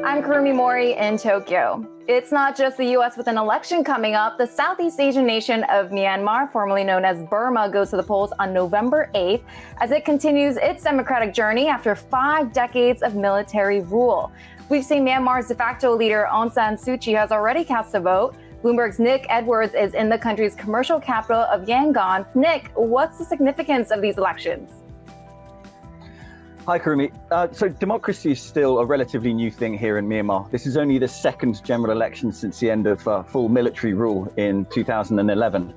I'm Kurumi Mori in Tokyo. It's not just the U.S. with an election coming up. The Southeast Asian nation of Myanmar, formerly known as Burma, goes to the polls on November 8th as it continues its democratic journey after 5 decades of military rule. We've seen Myanmar's de facto leader Aung San Suu Kyi has already cast a vote. Bloomberg's Nick Edwards is in the country's commercial capital of Yangon. Nick, what's the significance of these elections? Hi, Kurumi. So democracy is still a relatively new thing here in Myanmar. This is only the second general election since the end of full military rule in 2011.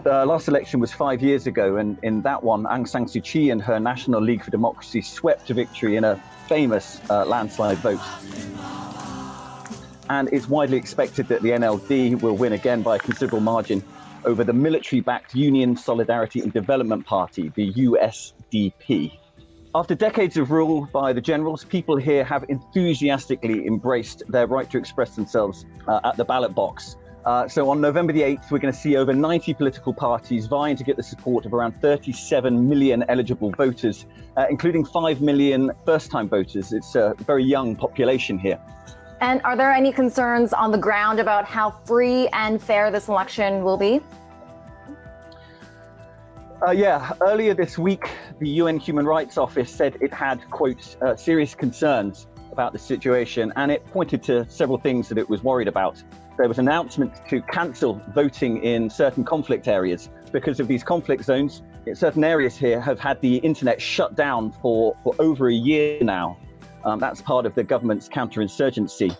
The last election was 5 years ago, and in that one, Aung San Suu Kyi and her National League for Democracy swept to victory in a famous landslide vote. And it's widely expected that the NLD will win again by a considerable margin over the military-backed Union Solidarity and Development Party, the USDP. After decades of rule by the generals, people here have enthusiastically embraced their right to express themselves at the ballot box. So on November the 8th, we're going to see over 90 political parties vying to get the support of around 37 million eligible voters, including 5 million first-time voters. It's a very young population here. And are there any concerns on the ground about how free and fair this election will be? Earlier this week, the UN Human Rights Office said it had, quote, serious concerns about the situation, and it pointed to several things that it was worried about. There was an announcement to cancel voting in certain conflict areas because of these conflict zones. Certain areas here have had the internet shut down for over a year now. That's part of the government's counterinsurgency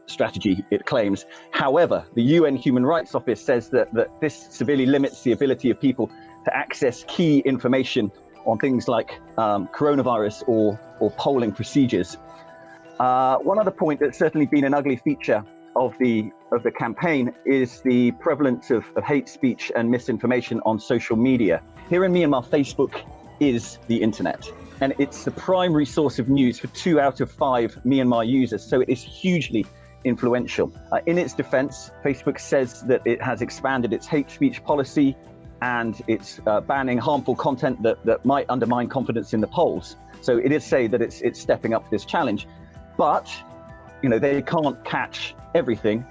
strategy, it claims. However, the UN Human Rights Office says that this severely limits the ability of people to access key information on things like coronavirus or polling procedures. One other point that's certainly been an ugly feature of the campaign is the prevalence of hate speech and misinformation on social media. Here in Myanmar, Facebook is the internet, and it's the primary source of news for 2 out of 5 Myanmar users, so it is hugely influential. In its defense, Facebook says that it has expanded its hate speech policy and it's banning harmful content that might undermine confidence in the polls. So it is say that it's stepping up to this challenge, but they can't catch everything,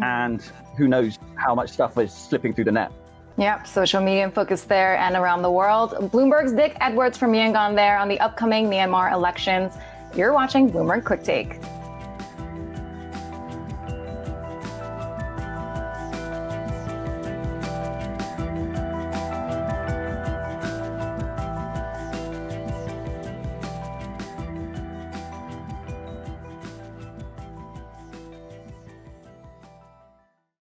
and who knows how much stuff is slipping through the net. Yep, social media in focus there and around the world. Bloomberg's Nick Edwards from Yangon there on the upcoming Myanmar elections. You're watching Bloomberg Quick Take.